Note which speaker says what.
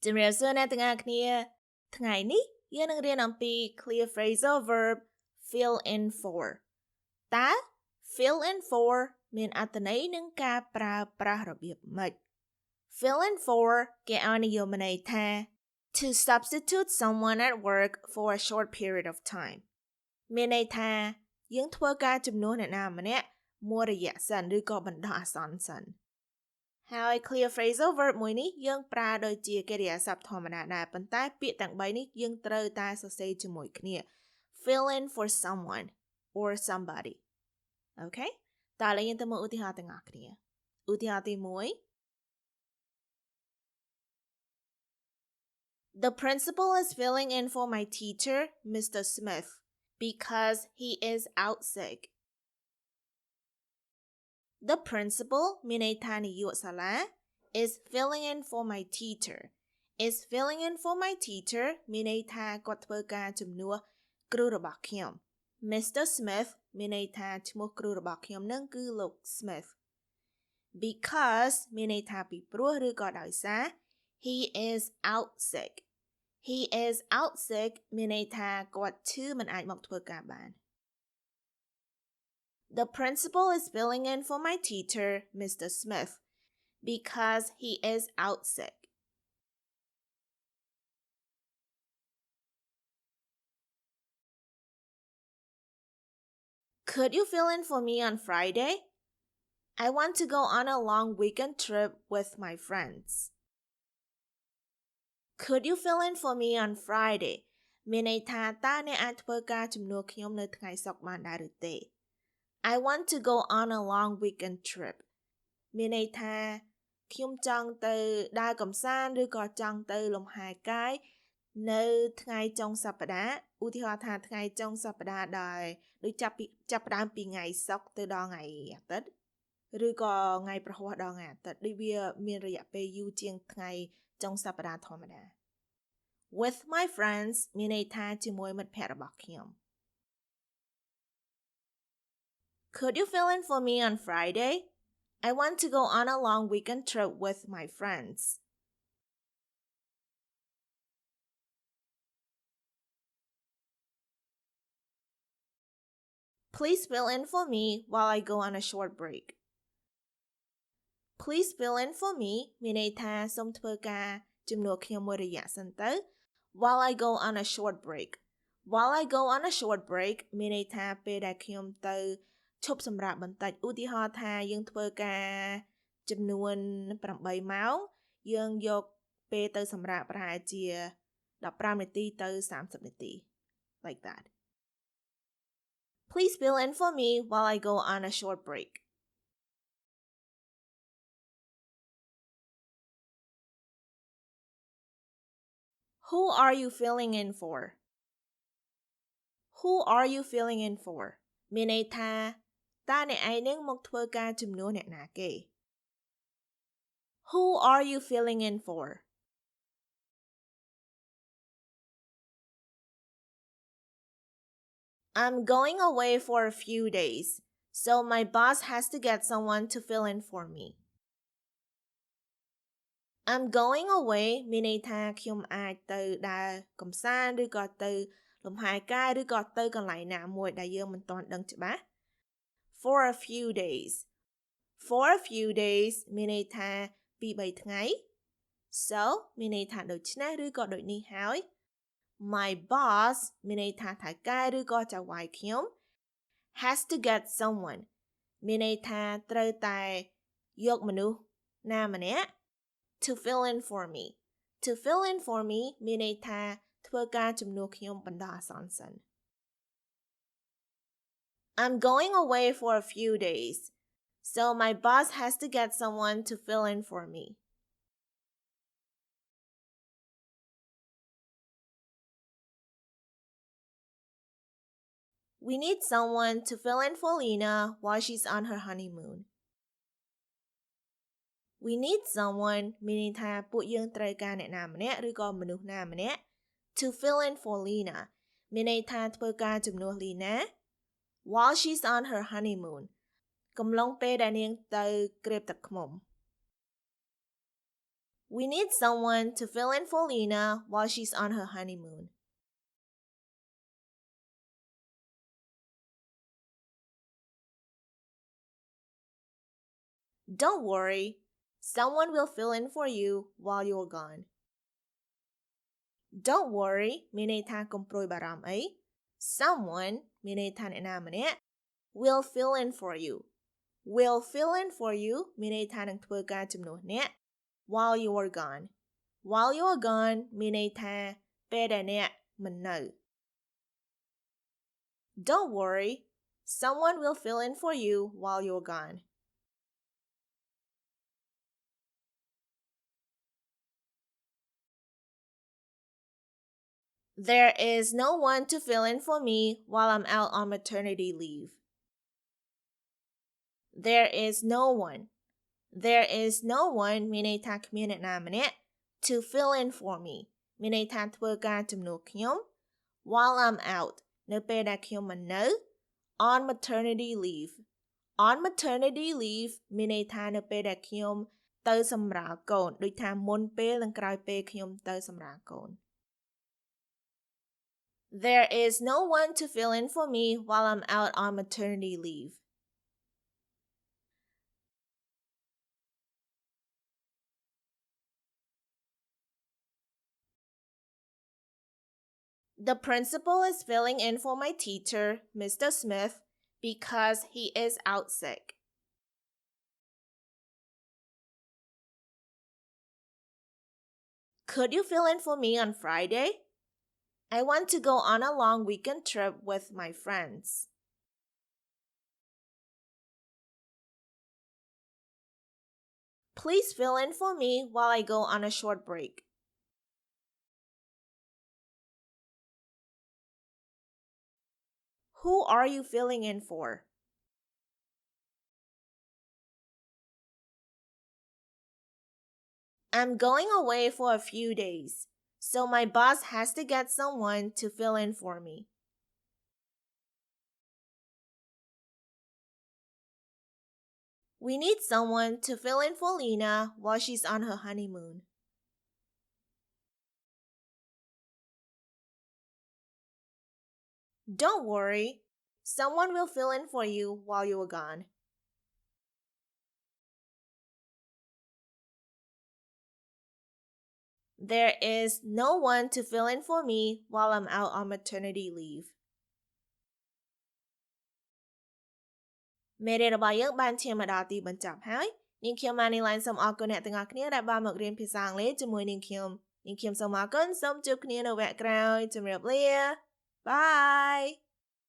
Speaker 1: ជំរាបសួរអ្នកទាំងអស់គ្នាថ្ងៃនេះយើងនឹងរៀនអំពី clear phrasal verb fill in for តើ fill in for មានអត្ថន័យនិងការប្រើប្រាស់របៀបម៉េច fill in for គេឲ្យនិយមន័យថា to substitute someone at work for a short period of time មានន័យថាយើងធ្វើការជំនួសអ្នកណាម្នាក់មួយរយៈសិនឬក៏បណ្ដោះអាសន្នសិនហើយ clear phrasal verb មួយនេះយើងប្រើដូចជាកិរិយាសព្ទធម្មតាដែរប៉ុន្តែពាក្យទាំង3នេះយើងត្រូវតែសរសេរជាមួយគ្នា fill in for someone or somebody អូខេតើឥឡូវយើងទៅមើលឧទាហរណ៍ទាំងអស់គ្នាឧទាហរណ៍ទី1 The principal is filling in for my teacher, Mr. Smith, because he is out sick. The principal មានន័យថានាយកសាលា is filling in for my teacher. Is filling in for my teacher មានន័យថាគាត់ធ្វើការជំនួសគ្រូរបស់ខ្ញុំ Mr. Smith មានន័យថាឈ្មោះគ្រូរបស់ខ្ញុំនឹងគឺលោក Smith. Because មានន័យថាពីព្រោះឬក៏ដោយសារ he is out sick. He is out sick មានន័យថាគាត់ឈឺមិនអាចមកធ្វើការបានThe principal is filling in for my teacher, Mr. Smith, because he is out sick. Could you fill in for me on Friday? I want to go on a long weekend trip with my friends. Could you fill in for me on Friday? មានន័យថាតើអ្នកអាចធ្វើការជំនួសខ្ញុំនៅថ្ងៃសុក្របានដែរឬទេI want to go on a long weekend trip មានន័យថាខ្ញុំចង់ទៅដើរកម្សាន្តឬក៏ចង់ទៅលំហែកាយនៅថ្ងៃចុងសប្តាហ៍ឧទាហរណ៍ថាថ្ងៃចុងសប្តាហ៍ដោយដូចចាប់ផ្ដើមពីថ្ងៃសុក្រទៅដល់ថ្ងៃអាទិត្យឬក៏ថ្ងៃប្រហ័សដល់ថ្ងៃអាទិត្យដូចវាមានរយៈពេលយូរជាងថ្ងៃចុងសប្តាហ៍ធម្មតា With my friends មានន័យថាជាមួយមិត្តភ័ក្តិរបស់ខ្ញុំ Could you fill in for me on Friday? I want to go on a long weekend trip with my friends. Please fill in for me while I go on a short break. Please fill in for me មានន័យថាសូមធ្វើការជំនួសខ្ញុំមួយរយៈសិនទៅ while I go on a short break. While I go on a short break មានន័យថាពេលដែលខ្ញុំទៅឈប់សម្រាកបន្តិចឧទាហរណ៍ថាយើងធ្វើការចំនួន8ម៉ោងយើងយកពេលទៅសម្រាកប្រហែលជា15នាទីទៅ30នាទី like that Please fill in for me while I go on a short break Who are you filling in for Who are you filling in for មានន័យថាតើអ្នកឯងនឹងមកធ្វើការជំនួសអ្នកណាគេ Who are you filling in for? I'm going away for a few days, so my boss has to get someone to fill in for me. I'm going away មានន័យថាខ្ញុំអាចទៅដើរកម្សាន្តឬក៏ទៅលំហែកាយឬក៏ទៅកន្លែងណាមួយដែលយើងមិនទាន់ដឹងច្បាស់ For a few days. For a few days មានន័យថា2-3 ថ្ងៃ So មានន័យថាដូច្នេះឬក៏ដូចនេះហើយ My boss មានន័យថាថៅកែឬក៏ចៅហ្វាយខ្ញុំ has to get someone មានន័យថាត្រូវតែយកមនុស្សណាម្នាក់ to fill in for me To fill in for me មានន័យថាធ្វើការជំនួសខ្ញុំបណ្ដោះអាសន្នសិន I'm going away for a few days So my boss has to get someone to fill in for me. We need someone to fill in for Lena while she's on her honeymoon. We need someone មានន័យថាពួកយើងត្រូវការអ្នកណាម្នាក់ឬក៏មនុស្សណាម្នាក់ to fill in for Lena មានន័យថាធ្វើការជំនួស Lena while she's on her honeymoon កំឡុងពេលដែលនាងទៅក្រេបទឹកឃ្មុំ We need someone to fill in for Lena while she's on her honeymoon. Don't worry, someone will fill in for you while you're gone. Don't worry មានន័យថាកុំព្រួយបារម្ភអី Someone មានន័យថាអ្នកណាម្នាក់ will fill in for you. Will fill in for you មានន័យថានឹងធ្វើការជំនួសអ្នក while you are gone. While you are gone មានន័យថាពេលដែលអ្នកមិននៅ Don't worry, someone will fill in for you while you're gone. There is no one to fill in for me while I'm out on maternity leave. There is no one. There is no one មានន័យថាគ្មានអ្នកណាម្នាក់ to fill in for me មានន័យថាធ្វើការជំនួសខ្ញុំ while I'm out នៅពេលដែលខ្ញុំមិននៅ on maternity leave. On maternity leave មានន័យថានៅពេលដែលខ្ញុំទៅសម្រាលកូនដូចថាមុនពេលនិងក្រោយពេលខ្ញុំទៅសម្រាលកូន There is no one to fill in for me while I'm out on maternity leave. The principal is filling in for my teacher, Mr. Smith, because he is out sick. Could you fill in for me on Friday? I want to go on a long weekend trip with my friends. Please fill in for me while I go on a short break. Who are you filling in for? I'm going away for a few days, so my boss has to get someone to fill in for me. We need someone to fill in for Lena while she's on her honeymoon. Don't worry, someone will fill in for you while you are gone. There is no one to fill in for me while I'm out on maternity leave. មេរៀនរបស់យើងបានឈានមកដល់ទីបញ្ចប់ហើយនាងខ្ញុំ Manylen សូមអរគុណអ្នកទាំងអស់គ្នាដែលបានមករៀនភាសាអង់គ្លេសជាមួយនាងខ្ញុំសូមអរគុណសូមជួបគ្នានៅវគ្គក្រោយជម្រាបលា Bye